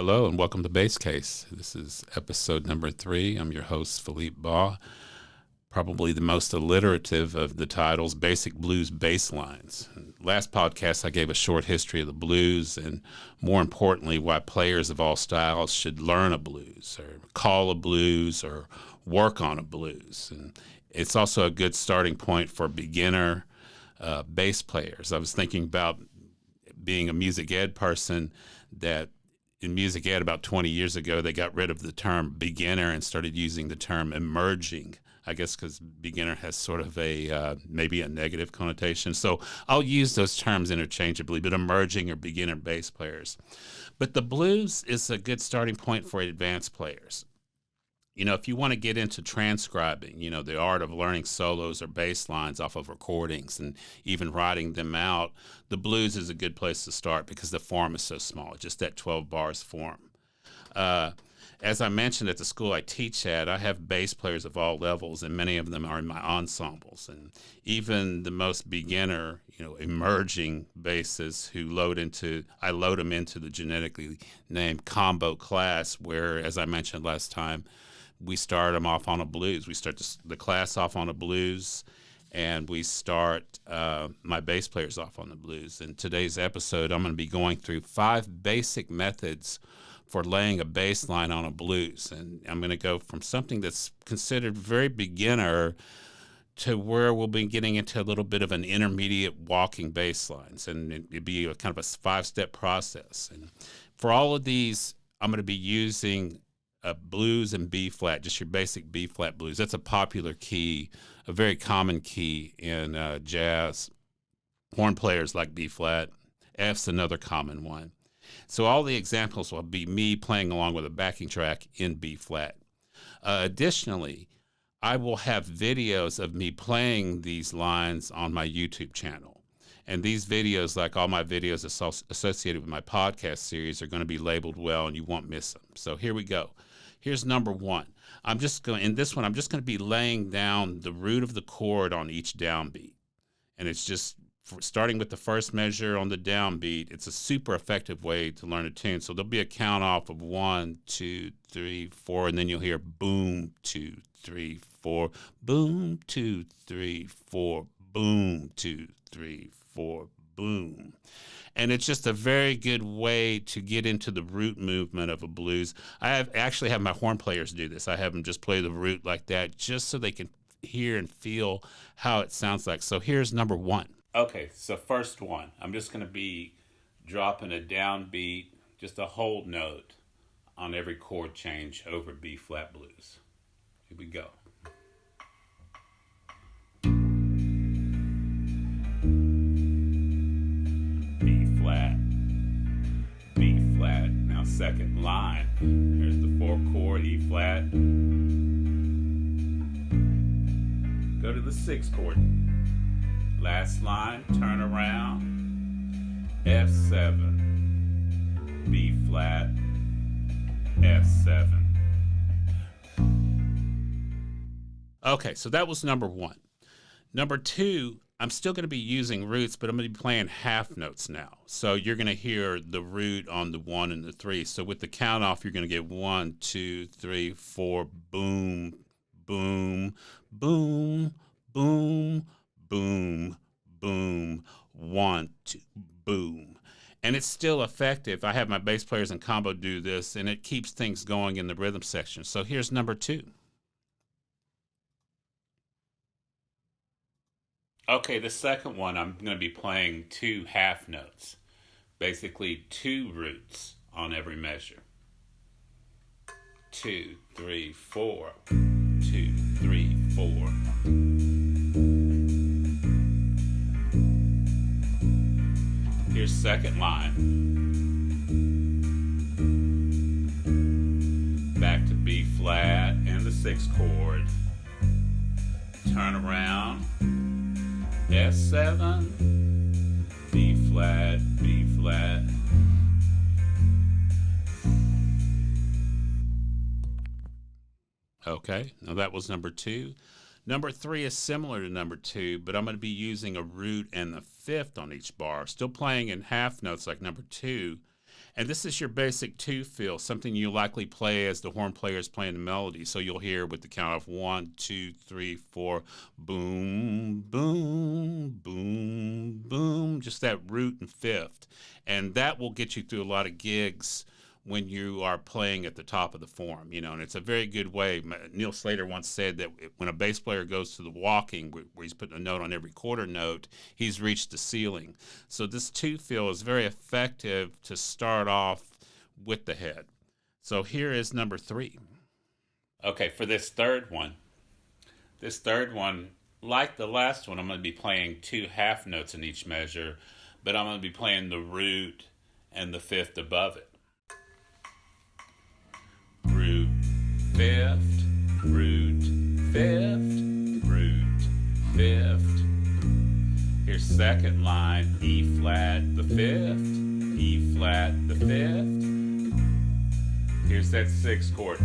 Hello and welcome to Bass Case. This is episode number 3. I'm your host, Philippe Baugh. Probably the most alliterative of the titles, Basic Blues Bass Lines. Last podcast, I gave a short history of the blues and, more importantly, why players of all styles should learn a blues or call a blues or work on a blues. And it's also a good starting point for beginner bass players. I was thinking about being a music ed person that in music ed about 20 years ago, they got rid of the term beginner and started using the term emerging, I guess because beginner has sort of a maybe a negative connotation. So I'll use those terms interchangeably, but emerging or beginner bass players. But the blues is a good starting point for advanced players. You know, if you want to get into transcribing, you know, the art of learning solos or bass lines off of recordings and even writing them out, the blues is a good place to start because the form is so small, just that 12 bars form. As I mentioned at the school I teach at, I have bass players of all levels, and many of them are in my ensembles. And even the most beginner, you know, emerging basses who I load them into the genetically named combo class, where, as I mentioned last time, we start them off on a blues. We start the class off on a blues, and we start my bass players off on the blues. In today's episode, I'm going to be going through 5 basic methods for laying a bass line on a blues. And I'm going to go from something that's considered very beginner to where we'll be getting into a little bit of an intermediate walking bass lines. And it'd be a kind of a 5-step process. And for all of these, I'm going to be using blues and B flat, just your basic B flat blues. That's a popular key, a very common key in jazz. Horn players like B flat. F's another common one. So all the examples will be me playing along with a backing track in B flat. Additionally, I will have videos of me playing these lines on my YouTube channel. And these videos, like all my videos associated with my podcast series, are going to be labeled well and you won't miss them. So here we go. Here's number 1. I'm just going to be laying down the root of the chord on each downbeat. And it's just starting with the first measure on the downbeat. It's a super effective way to learn a tune. So there'll be a count off of 1, 2, 3, 4, and then you'll hear boom, 2, 3, 4, boom, 2, 3, 4, boom, 2, 3, 4, boom. And it's just a very good way to get into the root movement of a blues. I actually have my horn players do this. I have them just play the root like that just so they can hear and feel how it sounds like. So here's number 1. Okay, so first one, I'm just going to be dropping a downbeat, just a hold note on every chord change over B flat blues. Here we go. B flat. Now second line. Here's the 4 chord, E flat. Go to the 6 chord. Last line, turn around. F7. B flat. F7. Okay, so that was number 1. Number 2, I'm still going to be using roots, but I'm going to be playing half notes now. So you're going to hear the root on the 1 and the 3. So with the count off, you're going to get 1, 2, 3, 4, boom, boom, boom, boom, boom, boom, 1, 2, boom. And it's still effective. I have my bass players in combo do this, and it keeps things going in the rhythm section. So here's number 2. Okay, the second one, I'm going to be playing 2 half notes, basically 2 roots on every measure. 2, 3, 4, 2, 3, 4. Here's second line. Back to B flat and the 6th chord. Turn around. F7, B flat, B flat. Okay, now that was number 2. Number 3 is similar to number 2, but I'm going to be using a root and the 5th on each bar. Still playing in half notes like number 2, And this is your basic two feel, something you likely play as the horn player is playing the melody. So you'll hear with the count of 1, 2, 3, 4, boom, boom, boom, boom, just that root and fifth. And that will get you through a lot of gigs when you are playing at the top of the form, and it's a very good way. Neil Slater once said that when a bass player goes to the walking, where he's putting a note on every quarter note, he's reached the ceiling. So this two feel is very effective to start off with the head. So here is number 3. Okay, for this third one, like the last one, I'm going to be playing 2 half notes in each measure, but I'm going to be playing the root and the fifth above it. Root, fifth, root, fifth, root, fifth. Here's second line, E flat, the fifth, E flat, the fifth. Here's that 6th chord.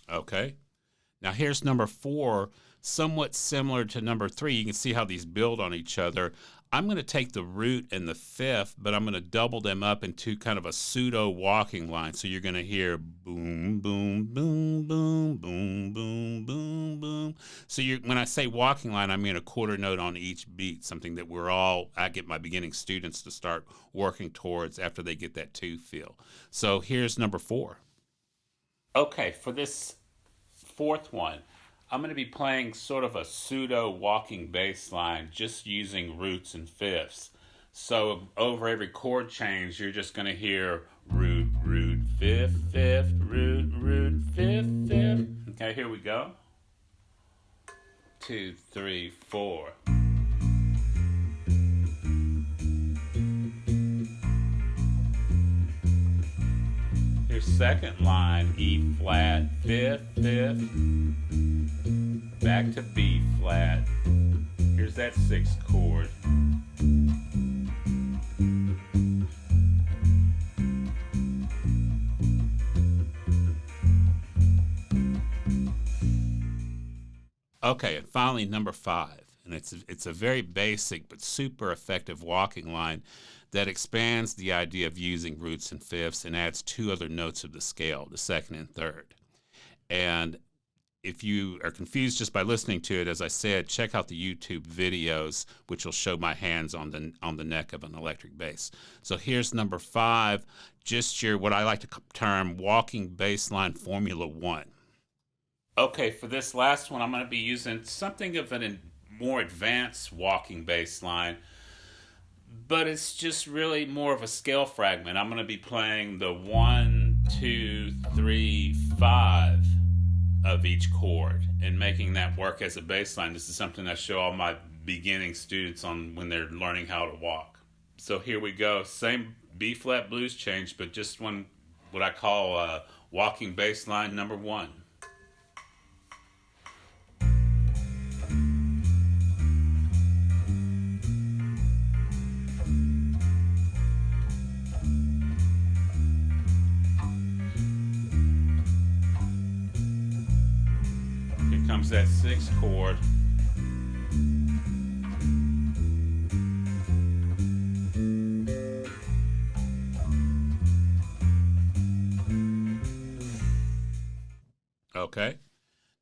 Okay. Now here's number 4, somewhat similar to number 3. You can see how these build on each other. I'm going to take the root and the fifth, but I'm going to double them up into kind of a pseudo walking line. So you're going to hear boom, boom, boom, boom, boom, boom, boom, boom. So when I say walking line, I mean a quarter note on each beat, something that I get my beginning students to start working towards after they get that 2 feel. So here's number 4. Okay, for this 4th one, I'm going to be playing sort of a pseudo walking bass line, just using roots and fifths. So over every chord change, you're just going to hear root, root, fifth, fifth, root, root, fifth, fifth. Okay, here we go. 2, 3, 4. Your second line, E flat, fifth, fifth, back to B flat. Here's that 6th chord. Okay, and finally number 5, and it's a very basic but super effective walking line that expands the idea of using roots and fifths and adds 2 other notes of the scale, the 2nd and 3rd. And if you are confused just by listening to it, as I said, check out the YouTube videos, which will show my hands on the neck of an electric bass. So here's number 5, just your what I like to term walking bass line Formula 1. Okay, for this last one, I'm going to be using something of a more advanced walking bass line, but it's just really more of a scale fragment. I'm going to be playing the 1, 2, 3, 5 of each chord and making that work as a bass line. This is something I show all my beginning students on when they're learning how to walk. So here we go. Same B flat blues change, but just what I call walking bass line number 1. Comes that 6th chord. Okay,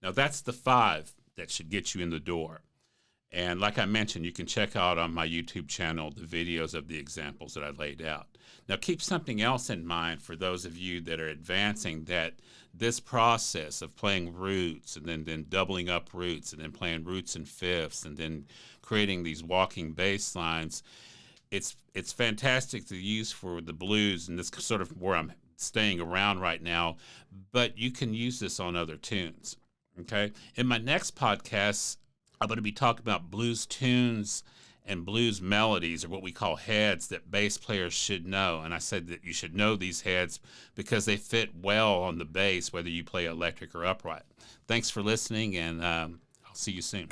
now that's the 5 that should get you in the door. And like I mentioned, you can check out on my YouTube channel the videos of the examples that I laid out. Now keep something else in mind for those of you that are advancing, that this process of playing roots and then doubling up roots and then playing roots and fifths and then creating these walking bass lines, it's fantastic to use for the blues, and this is sort of where I'm staying around right now, but you can use this on other tunes. Okay? In my next podcast, I'm going to be talking about blues tunes and blues melodies, or what we call heads, that bass players should know. And I said that you should know these heads because they fit well on the bass, whether you play electric or upright. Thanks for listening, and I'll see you soon.